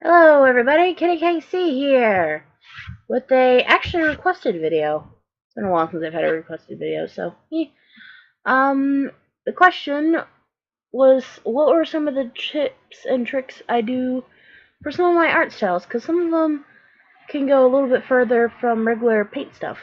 Hello everybody, Kitty KC here with a actually requested video. It's been a while since I've had a requested video, so the question was, what were some of the tips and tricks I do for some of my art styles? Because some of them can go a little bit further from regular paint stuff.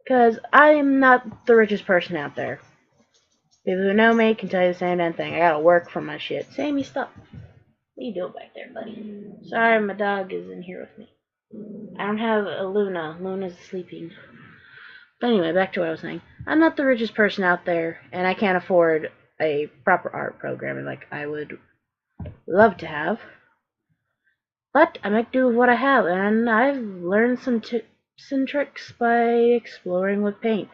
Because I am not the richest person out there. People who know me can tell you the same damn thing. I gotta work for my shit. Sammy, stop. What are you doing back there, buddy? Sorry, my dog is in here with me. I don't have a Luna. Luna's sleeping. But anyway, back to what I was saying. I'm not the richest person out there, and I can't afford a proper art program like I would love to have. But I make do with what I have, and I've learned some tips and tricks by exploring with paint.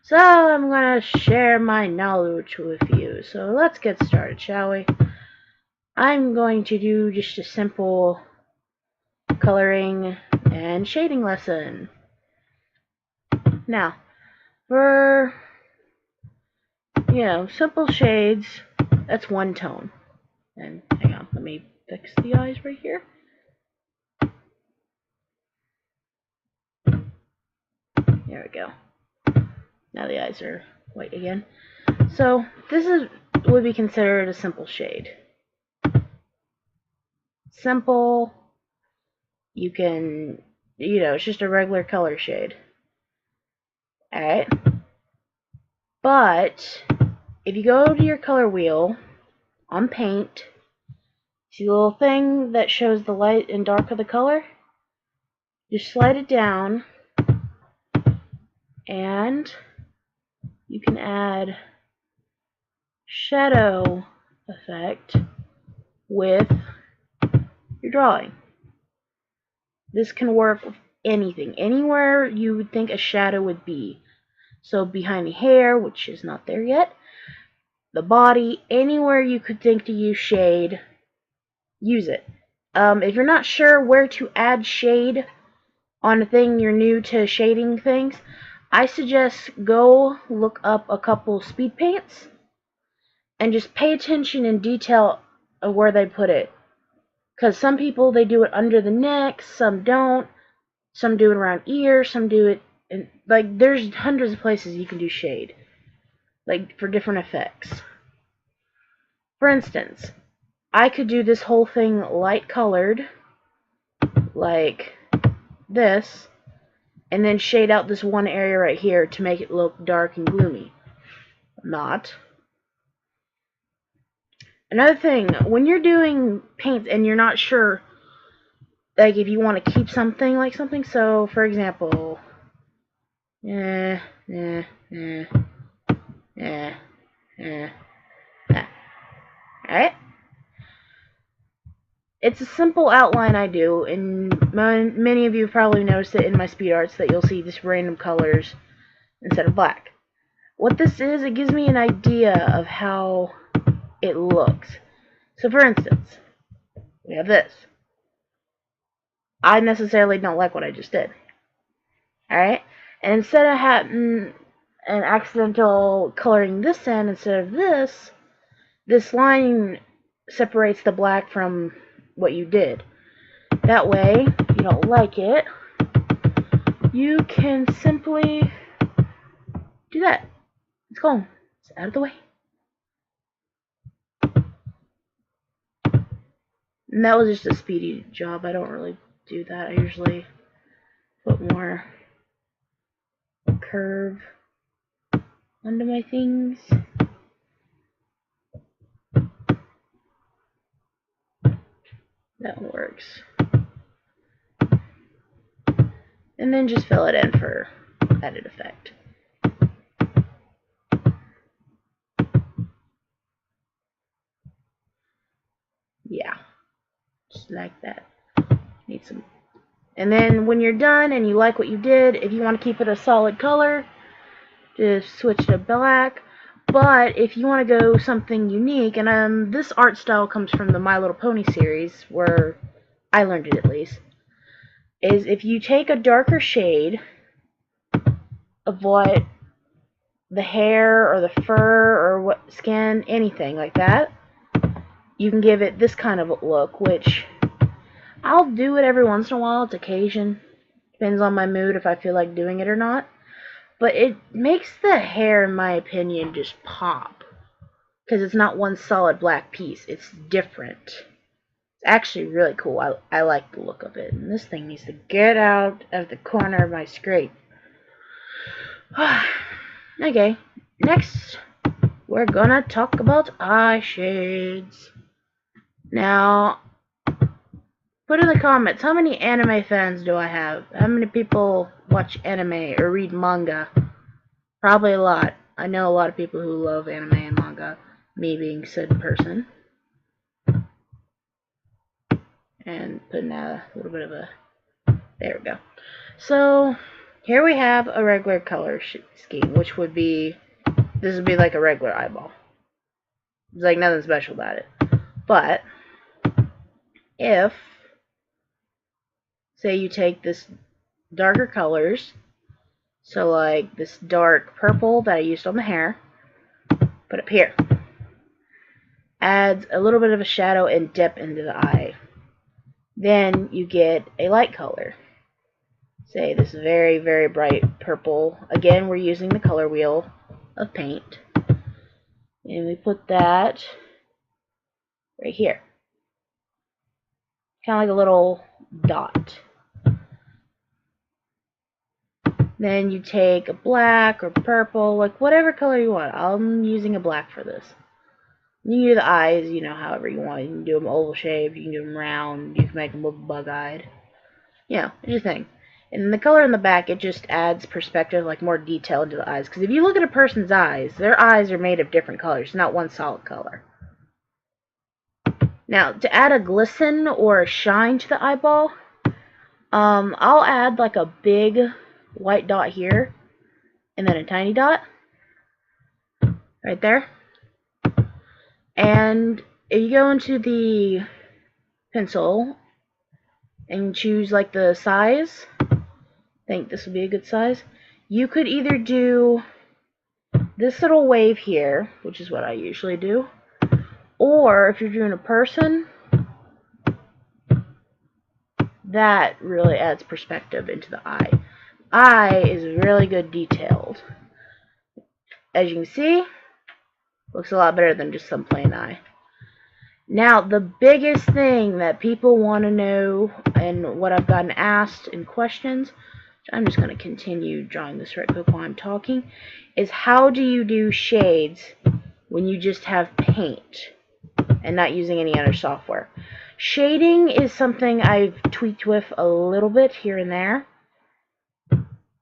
So I'm going to share my knowledge with you. So let's get started, shall we? I'm going to do just a simple coloring and shading lesson. Now, for, simple shades, that's one tone. And hang on, let me fix the eyes right here. There we go. Now the eyes are white again. So this would be considered a simple shade. Simple, you can, it's just a regular color shade. Alright? But if you go to your color wheel on paint, see the little thing that shows the light and dark of the color? Just slide it down, and you can add shadow effect with your drawing. This can work with anything, anywhere you would think a shadow would be. So behind the hair, which is not there yet, the body, anywhere you could think to use shade, use it. If you're not sure where to add shade on a thing you're new to shading things, I suggest go look up a couple speed paints and just pay attention in detail of where they put it. Because some people, they do it under the neck, some don't. Some do it around ears, some do it in, there's hundreds of places you can do shade, for different effects. For instance, I could do this whole thing light colored, like this, and then shade out this one area right here to make it look dark and gloomy. Not. Another thing, when you're doing paints and you're not sure, if you want to keep something, so for example, alright? It's a simple outline I do, and many of you probably noticed it in my speed arts that you'll see just random colors instead of black. What this is, it gives me an idea of how it looks. So for instance, we have this. I necessarily don't like what I just did. Alright? And instead of having an accidental coloring this in instead of this line separates the black from what you did. That way, if you don't like it, you can simply do that. It's gone. It's out of the way. And that was just a speedy job. I don't really do that. I usually put more curve onto my things. That works. And then just fill it in for added effect. Yeah, just like that. Need some. And then when you're done and you like what you did, if you want to keep it a solid color, just switch to black. But if you want to go something unique, and this art style comes from the My Little Pony series, where I learned it at least, is if you take a darker shade of what the hair or the fur or what skin, anything like that, you can give it this kind of a look, which I'll do it every once in a while. It's occasion. Depends on my mood if I feel like doing it or not. But it makes the hair, in my opinion, just pop. Because it's not one solid black piece. It's different. It's actually really cool. I like the look of it. And this thing needs to get out of the corner of my screen. Okay. Next, we're gonna talk about eye shades. Now, put in the comments, how many anime fans do I have? How many people watch anime or read manga? Probably a lot. I know a lot of people who love anime and manga, me being said person. And putting a little bit of a... There we go. So, here we have a regular color scheme, which would be... This would be like a regular eyeball. There's like nothing special about it. But, if... Say you take this darker colors, so like this dark purple that I used on the hair, put up here. Adds a little bit of a shadow and dip into the eye. Then you get a light color. Say this very, very bright purple. Again, we're using the color wheel of paint. And we put that right here. Kind of like a little dot. Then you take a black or purple, like whatever color you want. I'm using a black for this. You can do the eyes, you know, however you want. You can do them oval shaped, you can do them round, you can make them look bug-eyed. You know, it's your thing. And the color in the back, it just adds perspective, like more detail into the eyes. Because if you look at a person's eyes, their eyes are made of different colors, not one solid color. Now, to add a glisten or a shine to the eyeball, I'll add like a big white dot here, and then a tiny dot right there. And if you go into the pencil and choose like the size, I think this would be a good size, you could either do this little wave here, which is what I usually do, or if you're doing a person, that really adds perspective into the eye. Eye is really good detailed. As you can see, looks a lot better than just some plain eye. Now, the biggest thing that people want to know, and what I've gotten asked in questions, which I'm just going to continue drawing this right quick while I'm talking, is how do you do shades when you just have paint and not using any other software? Shading is something I've tweaked with a little bit here and there.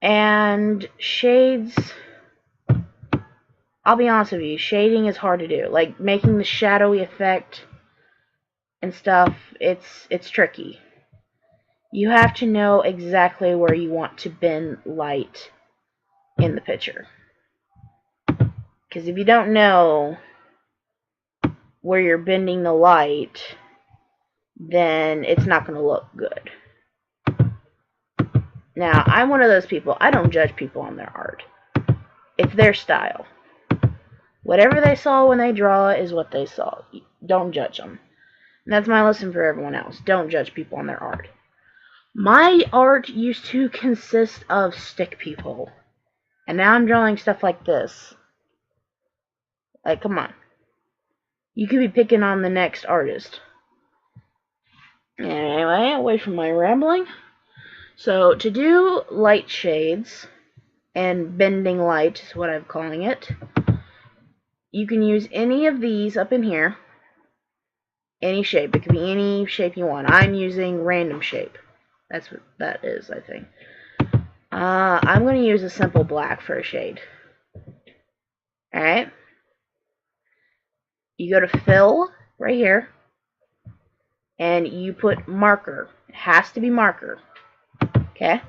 And shades, I'll be honest with you, shading is hard to do. Like making the shadowy effect and stuff, it's tricky. You have to know exactly where you want to bend light in the picture. Because if you don't know where you're bending the light, then it's not going to look good. Now, I'm one of those people, I don't judge people on their art. It's their style. Whatever they saw when they draw is what they saw. Don't judge them. And that's my lesson for everyone else. Don't judge people on their art. My art used to consist of stick people. And now I'm drawing stuff like this. Like, come on. You could be picking on the next artist. Anyway, away from my rambling. So, to do light shades, and bending light is what I'm calling it, you can use any of these up in here. Any shape. It can be any shape you want. I'm using random shape. That's what that is, I think. I'm going to use a simple black for a shade. Alright. You go to fill, right here, and you put marker. It has to be marker. Okay?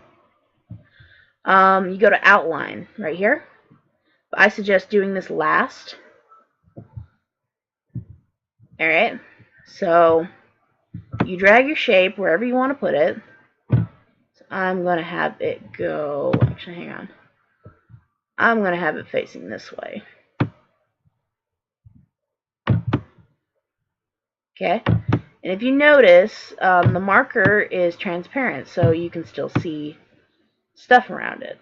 You go to outline, right here. But I suggest doing this last. Alright? So, you drag your shape wherever you want to put it. So I'm going to have it go... Actually, hang on. I'm going to have it facing this way. Okay? And if you notice, the marker is transparent, so you can still see stuff around it.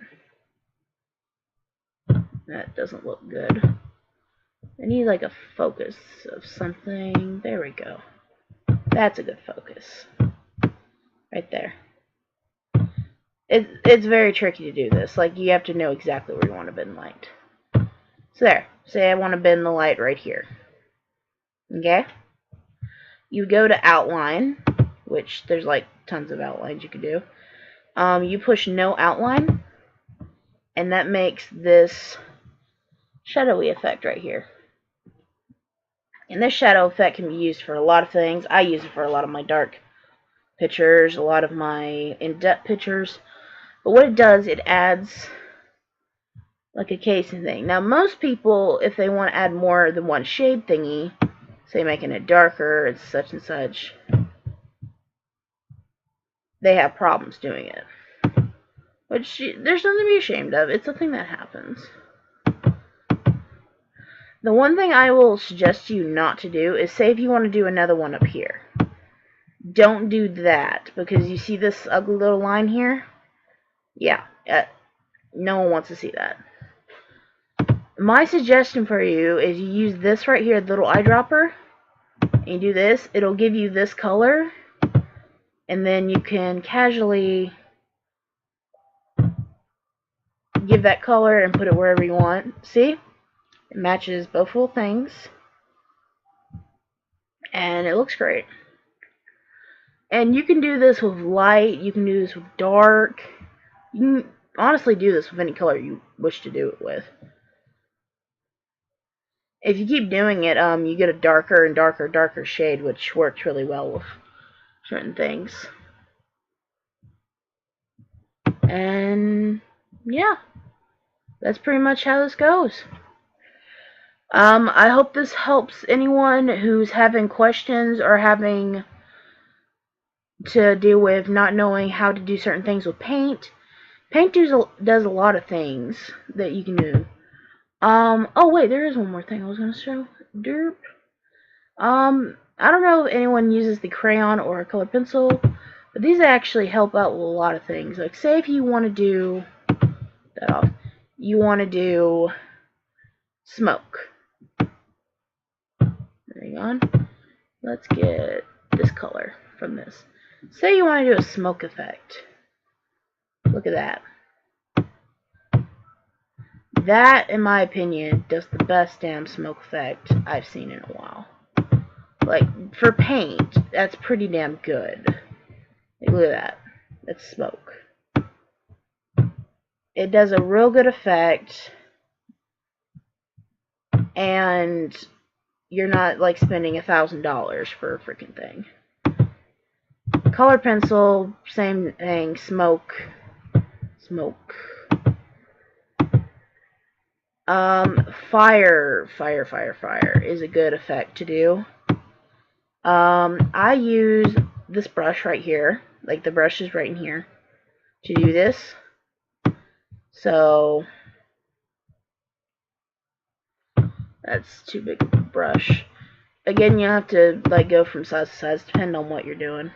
That doesn't look good. I need like a focus of something. There we go. That's a good focus. Right there. It's very tricky to do this. Like, you have to know exactly where you want to bend light. So there. Say I want to bend the light right here. Okay? You go to outline, which there's like tons of outlines you can do. You push no outline, and that makes this shadowy effect right here. And this shadow effect can be used for a lot of things. I use it for a lot of my dark pictures, a lot of my in-depth pictures. But what it does, it adds like a casing thing. Now, most people, if they want to add more than one shade thingy, say making it darker, it's such and such, they have problems doing it. Which, there's nothing to be ashamed of. It's a thing that happens. The one thing I will suggest you not to do is, say if you want to do another one up here. Don't do that, because you see this ugly little line here? Yeah, no one wants to see that. My suggestion for you is you use this right here, the little eyedropper, and you do this. It'll give you this color, and then you can casually give that color and put it wherever you want. See? It matches both little things, and it looks great. And you can do this with light, you can do this with dark, you can honestly do this with any color you wish to do it with. If you keep doing it, you get a darker and darker shade, which works really well with certain things. And yeah, that's pretty much how this goes. I hope this helps anyone who's having questions or having to deal with not knowing how to do certain things with paint. Paint does a lot of things that you can do. Oh wait, there is one more thing I was gonna show. Derp. I don't know if anyone uses the crayon or a colored pencil, but these actually help out with a lot of things. Like, say if you want to do that off, you want to do smoke. Hang on. Let's get this color from this. Say you want to do a smoke effect. Look at that. That, in my opinion, does the best damn smoke effect I've seen in a while. Like, for paint, that's pretty damn good. Like, look at that. That's smoke. It does a real good effect, and you're not, like, spending $1,000 for a freaking thing. Color pencil, same thing. Smoke. Fire is a good effect to do. I use this brush right here, like the brush is right in here, to do this. So that's too big of a brush. Again, you have to like go from size to size, depending on what you're doing.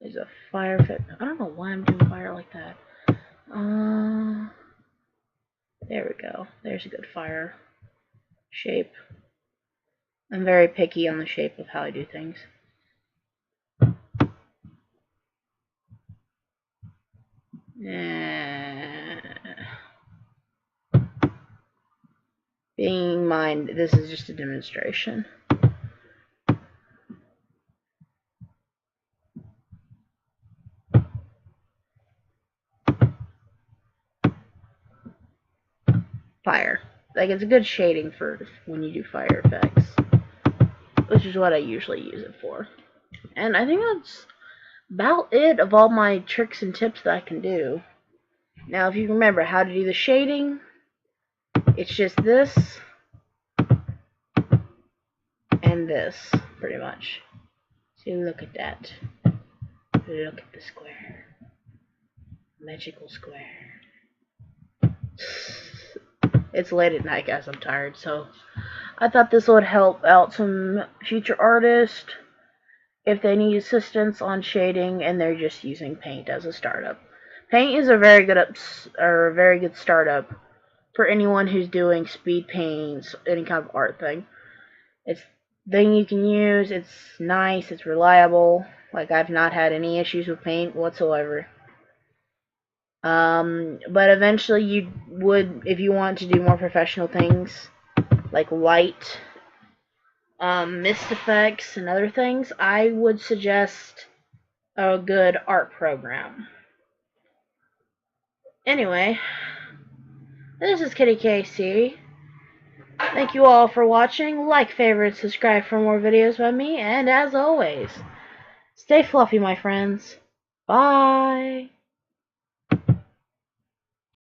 There's a fire effect. I don't know why I'm doing fire like that. There we go. There's a good fire shape. I'm very picky on the shape of how I do things. Being in mind, this is just a demonstration. Fire. Like, it's a good shading for when you do fire effects, which is what I usually use it for. And I think that's about it of all my tricks and tips that I can do. Now, if you remember how to do the shading, it's just this and this, pretty much. See, look at that. Look at the square. Magical square. It's late at night, guys. I'm tired, so I thought this would help out some future artists if they need assistance on shading and they're just using Paint as a startup. Paint is a very good startup for anyone who's doing speed paints, any kind of art thing. It's thing you can use. It's nice. It's reliable. Like, I've not had any issues with Paint whatsoever. But eventually you would, if you want to do more professional things like light, mist effects, and other things, I would suggest a good art program. Anyway, this is Kitty KC. Thank you all for watching. Like, favorite, subscribe for more videos by me, and as always, stay fluffy, my friends. Bye!